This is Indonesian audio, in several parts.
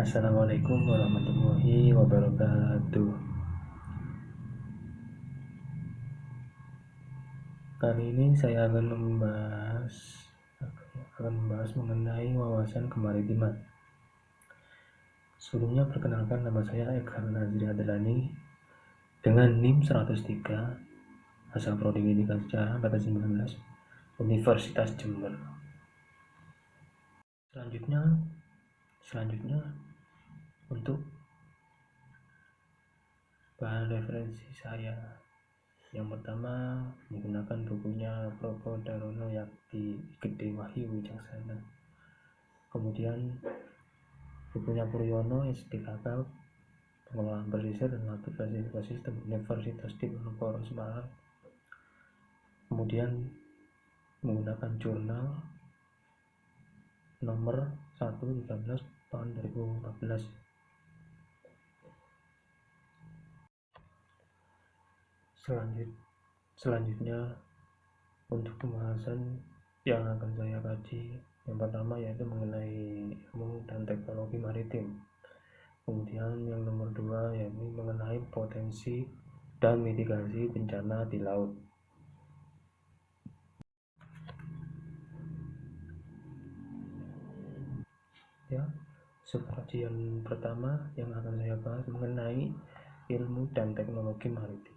Assalamualaikum warahmatullahi wabarakatuh. Kali ini saya akan membahas mengenai wawasan kemaritiman. Sebelumnya perkenalkan, nama saya Eka Nazri Adelani dengan NIM 103, asal Prodi Pendidikan Sejarah angkatan 19, Universitas Jember. Selanjutnya untuk bahan referensi saya. Yang pertama menggunakan bukunya Prof. Darono Yakti Gede Wahyu Wijaksana. Kemudian bukunya Puryono SDKK Pengelolaan Pesisir dan Aplikasi Ekosistem Universitas Diponegoro Semarang. Kemudian menggunakan jurnal nomor 113 tahun 2014. Selanjutnya untuk pembahasan yang akan saya kaji, yang pertama yaitu mengenai ilmu dan teknologi maritim. Kemudian yang nomor 2 yaitu mengenai potensi dan mitigasi bencana di laut. Ya, kajian pertama yang akan saya bahas mengenai ilmu dan teknologi maritim.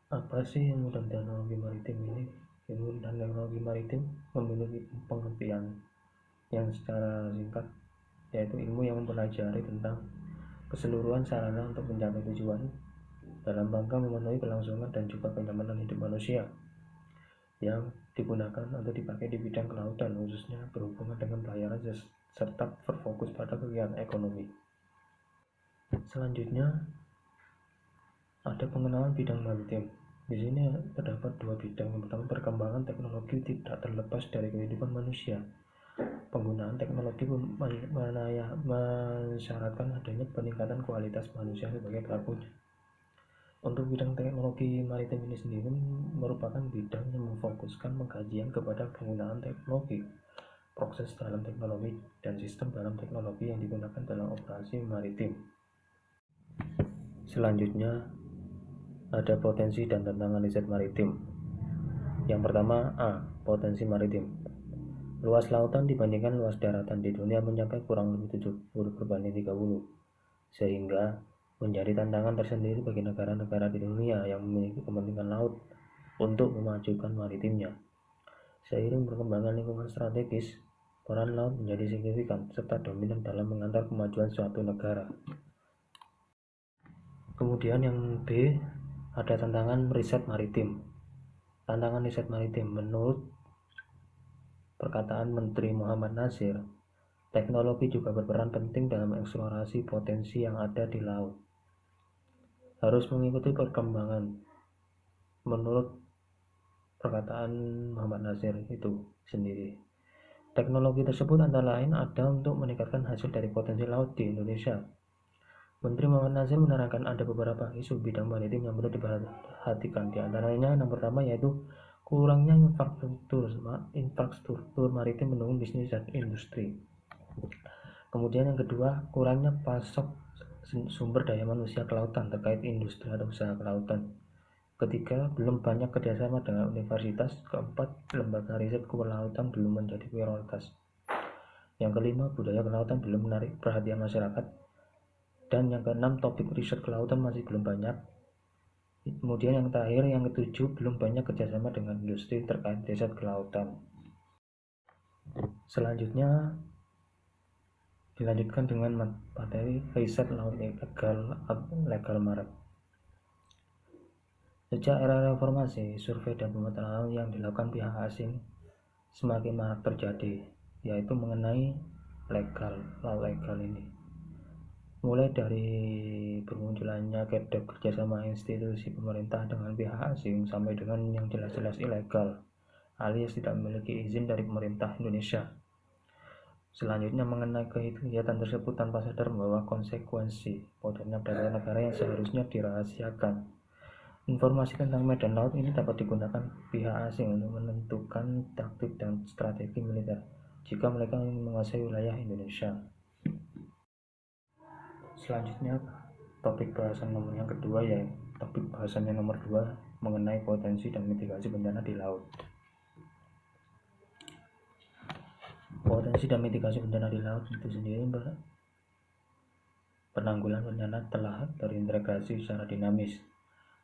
Apa sih ilmu dan teknologi maritim ini? Ilmu dan teknologi maritim memiliki pengertian yang secara singkat, yaitu ilmu yang mempelajari tentang keseluruhan sarana untuk mencapai tujuan dalam rangka memenuhi kelangsungan dan juga kenyamanan hidup manusia yang digunakan atau dipakai di bidang kelautan, khususnya berhubungan dengan pelayaran serta berfokus pada kegiatan ekonomi. Selanjutnya ada pengenalan bidang maritim. Di sini terdapat dua bidang. Yang pertama, perkembangan teknologi tidak terlepas dari kehidupan manusia. Penggunaan teknologi mensyaratkan adanya peningkatan kualitas manusia sebagai pelakunya. Untuk bidang teknologi maritim ini sendiri merupakan bidang yang memfokuskan pengkajian kepada penggunaan teknologi, proses dalam teknologi, dan sistem dalam teknologi yang digunakan dalam operasi maritim. Selanjutnya ada potensi dan tantangan riset maritim. Yang pertama, potensi maritim. Luas lautan dibandingkan luas daratan di dunia mencapai kurang lebih 70/30, sehingga menjadi tantangan tersendiri bagi negara-negara di dunia yang memiliki kepentingan laut untuk memajukan maritimnya. Seiring perkembangan lingkungan strategis, peran laut menjadi signifikan serta dominan dalam mengantar kemajuan suatu negara. Kemudian yang B, ada tantangan riset maritim. Tantangan riset maritim, menurut perkataan Menteri Muhammad Nasir, teknologi juga berperan penting dalam eksplorasi potensi yang ada di laut. Harus mengikuti perkembangan. Menurut perkataan Muhammad Nasir itu sendiri, teknologi tersebut antara lain ada untuk meningkatkan hasil dari potensi laut di Indonesia. Menteri Muhammad Nasir menerangkan ada beberapa isu bidang maritim yang perlu diperhatikan. Di antaranya yang pertama yaitu kurangnya infrastruktur maritim mendukung bisnis dan industri. Kemudian yang kedua, kurangnya pasok sumber daya manusia kelautan terkait industri atau usaha kelautan. Ketiga, belum banyak kerjasama dengan universitas. Keempat, lembaga riset kelautan belum menjadi prioritas. Yang kelima, budaya kelautan belum menarik perhatian masyarakat. Dan yang keenam, topik riset kelautan masih belum banyak. Kemudian yang terakhir, yang ketujuh, belum banyak kerjasama dengan industri terkait riset kelautan. Selanjutnya dilanjutkan dengan materi riset laut legal maret. Sejak era reformasi, survei dan pemetaan laut yang dilakukan pihak asing semakin marak terjadi, yaitu mengenai laut legal ini. Mulai dari bermunculannya gap kerjasama institusi pemerintah dengan pihak asing sampai dengan yang jelas-jelas ilegal, alias tidak memiliki izin dari pemerintah Indonesia. Selanjutnya mengenai kegiatan tersebut tanpa sadar membawa konsekuensi bocornya data negara yang seharusnya dirahasiakan. Informasi tentang medan laut ini dapat digunakan pihak asing untuk menentukan taktik dan strategi militer jika mereka ingin menguasai wilayah Indonesia. Selanjutnya topik bahasan yang kedua, ya topik bahasannya nomor 2 mengenai potensi dan mitigasi bencana di laut. Potensi dan mitigasi bencana di laut itu sendiri penanggulangan bencana telah terintegrasi secara dinamis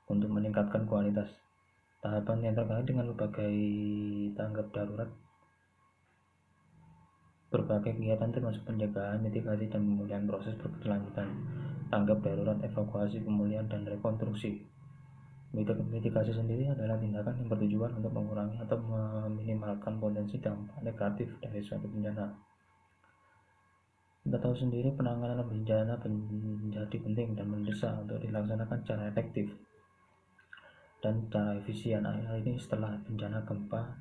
untuk meningkatkan kualitas. Tahapan yang terkait dengan berbagai tanggap darurat, berbagai kegiatan termasuk penjagaan, mitigasi, dan pemulihan proses berkelanjutan. Tanggap darurat, evakuasi, pemulihan, dan rekonstruksi. Mitigasi sendiri adalah tindakan yang bertujuan untuk mengurangi atau meminimalkan potensi dampak negatif dari suatu bencana. Kita tahu sendiri penanganan bencana menjadi penting dan mendesak untuk dilaksanakan secara efektif dan secara efisien. Hal ini setelah bencana gempa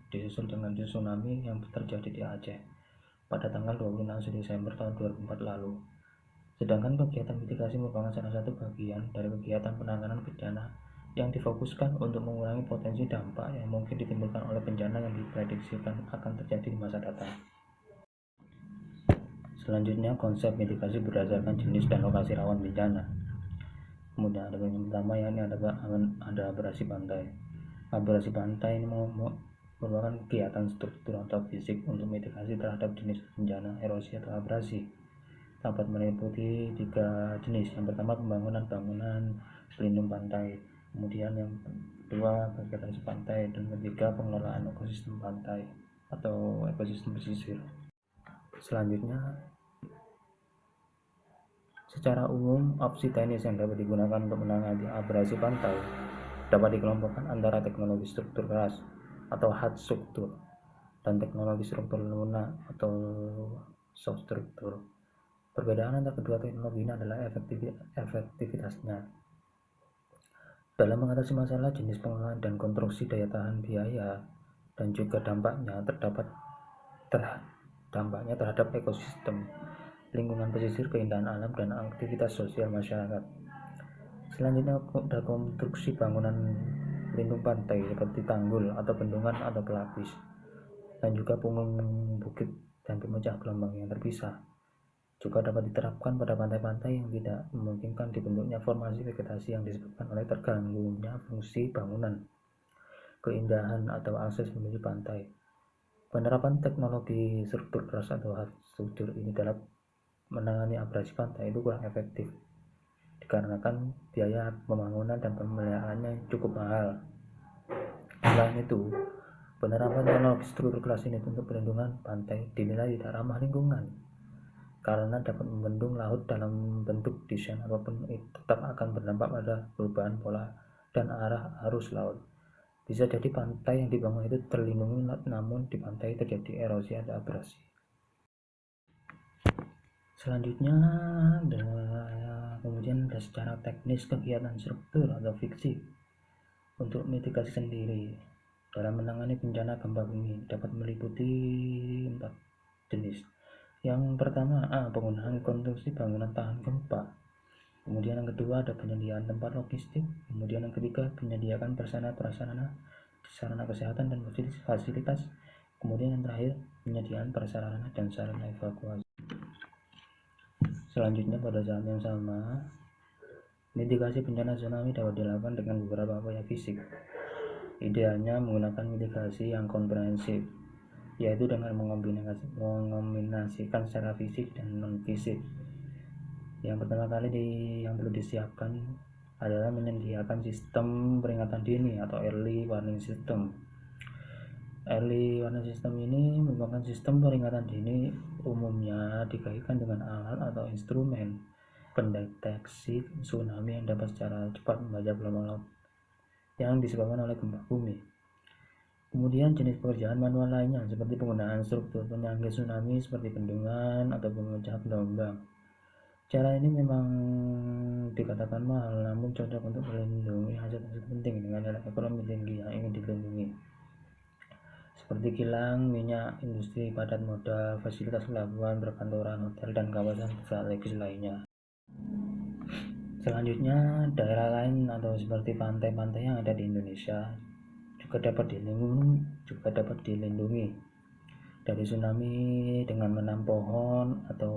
disusul dengan tsunami yang terjadi di Aceh pada tanggal 26 Desember tahun 2004 lalu. Sedangkan kegiatan mitigasi merupakan salah satu bagian dari kegiatan penanganan bencana yang difokuskan untuk mengurangi potensi dampak yang mungkin ditimbulkan oleh bencana yang diprediksikan akan terjadi di masa datang. Selanjutnya, konsep mitigasi berdasarkan jenis dan lokasi rawan bencana. Kemudian ada yang pertama, yakni ada abrasi pantai. Abrasi pantai ini merupakan kegiatan struktur atau fisik untuk mitigasi terhadap jenis bencana erosi atau abrasi. Dapat meliputi 3 jenis. Yang pertama, pembangunan bangunan pelindung pantai. Kemudian yang kedua, vegetasi pantai, dan ketiga, pengelolaan ekosistem pantai atau ekosistem pesisir. Selanjutnya, secara umum, opsi teknis yang dapat digunakan untuk menangani abrasi pantai dapat dikelompokkan antara teknologi struktur keras atau hard struktur dan teknologi struktur lunak atau soft struktur. Perbedaan antara kedua teknologi ini adalah efektivitasnya. Dalam mengatasi masalah jenis pengelolaan dan konstruksi daya tahan biaya dan juga dampaknya terhadap ekosistem, lingkungan pesisir, keindahan alam, dan aktivitas sosial masyarakat. Selanjutnya ada konstruksi bangunan lindung pantai seperti tanggul atau bendungan atau pelapis, dan juga punggung bukit dan pemecah gelombang yang terpisah. Juga dapat diterapkan pada pantai-pantai yang tidak memungkinkan dibentuknya formasi vegetasi yang disebabkan oleh terganggunya fungsi bangunan, keindahan, atau akses menuju pantai. Penerapan teknologi struktur keras atau hard struktur ini dalam menangani abrasi pantai itu kurang efektif dikarenakan biaya pembangunan dan pemeliharaannya cukup mahal. Selain itu, penerapan teknologi struktur keras ini untuk perlindungan pantai dinilai tidak ramah lingkungan karena dapat membendung laut dalam bentuk desain apapun tetap akan berdampak pada perubahan pola dan arah arus laut. Bisa jadi pantai yang dibangun itu terlindungi, namun di pantai terjadi erosi atau abrasi. Selanjutnya kemudian ada secara teknis kegiatan struktur atau fiksi. Untuk mitigasi sendiri dalam menangani bencana gempa bumi dapat meliputi 4 jenis. Yang pertama, penggunaan konstruksi bangunan tahan gempa. Kemudian yang kedua ada penyediaan tempat logistik. Kemudian yang ketiga, penyediaan sarana kesehatan dan fasilitas. Kemudian yang terakhir, penyediaan prasarana dan sarana evakuasi. Selanjutnya, pada saat yang sama, mitigasi bencana tsunami dapat dilakukan dengan beberapa upaya fisik. Idealnya menggunakan mitigasi yang komprehensif, yaitu dengan mengombinasikan secara fisik dan non-fisik. Yang pertama kali yang perlu disiapkan adalah menyediakan sistem peringatan dini atau early warning system. Early warning system ini merupakan sistem peringatan dini, umumnya dikaitkan dengan alat atau instrumen pendeteksi tsunami yang dapat secara cepat membaca gelombang laut yang disebabkan oleh gempa bumi. Kemudian jenis pekerjaan manual lainnya seperti penggunaan struktur penyangga tsunami seperti bendungan atau pemecah gelombang. Cara ini memang dikatakan mahal, namun cocok untuk melindungi aset-aset penting dengan nilai ekonomi tinggi yang ingin dilindungi, seperti kilang minyak, industri padat modal, fasilitas pelabuhan, perkantoran, hotel, dan kawasan strategis lainnya. Selanjutnya, daerah lain atau seperti pantai-pantai yang ada di Indonesia juga dapat dilindungi. dari tsunami dengan menanam pohon atau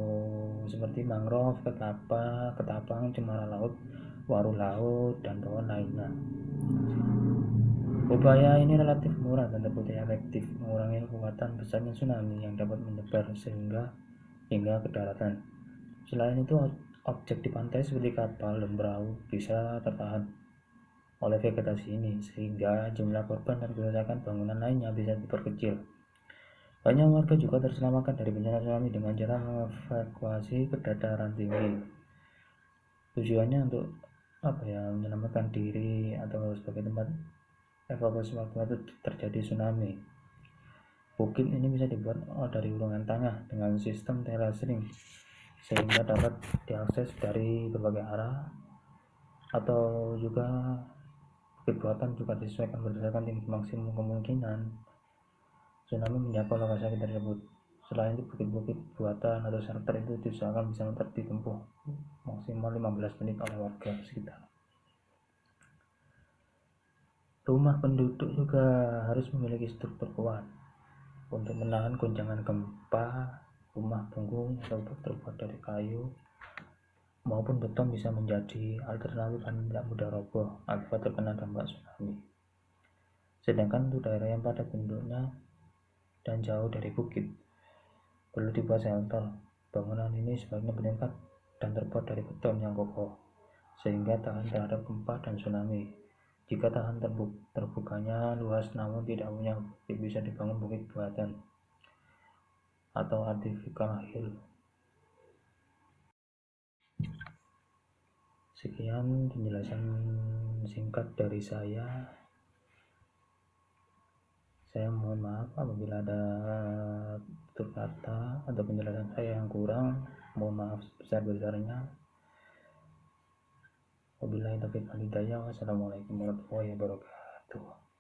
seperti mangrove, ketapang, cemara laut, waru laut, dan pohon lainnya. Upaya ini relatif murah dan terbukti efektif mengurangi kekuatan besarnya tsunami yang dapat menyebar hingga ke daratan. Selain itu, objek di pantai seperti kapal dan perahu bisa tertahan oleh vegetasi ini, sehingga jumlah korban dan kerusakan bangunan lainnya bisa diperkecil. Banyak warga juga terselamatkan dari bencana tsunami dengan cara mengevakuasi ke dataran tinggi. Tujuannya untuk menyelamatkan diri atau sebagai tempat evakuasi waktu terjadi tsunami. Bukit ini bisa dibuat dari urungan tanah dengan sistem terracing sehingga dapat diakses dari berbagai arah, atau juga bukit buatan juga disesuaikan berdasarkan tinggi maksimum kemungkinan tsunami menjangkau lokasi tersebut. Selain itu, bukit-bukit buatan atau shelter itu diusahakan bisa ditempuh maksimal 15 menit oleh warga sekitar. Rumah penduduk juga harus memiliki struktur kuat untuk menahan goncangan gempa. Rumah punggung atau terbuat dari kayu maupun beton bisa menjadi alternatif dan tidak mudah roboh akibat terkena dampak tsunami. Sedangkan untuk daerah yang padat penduduknya dan jauh dari bukit, perlu dibuat shelter. Bangunan ini sebaiknya meningkat dan terbuat dari beton yang kokoh sehingga tahan terhadap gempa dan tsunami. Jika tahan terbukanya luas namun tidak punya bukit, bisa dibangun bukit buatan atau artificial hill. Sekian penjelasan singkat dari saya. Saya mohon maaf apabila ada tutur kata atau penjelasan saya yang kurang. Mohon maaf sebesar-besarnya. Wabillahi taufiq wal hidayah. Wassalamualaikum warahmatullahi wabarakatuh.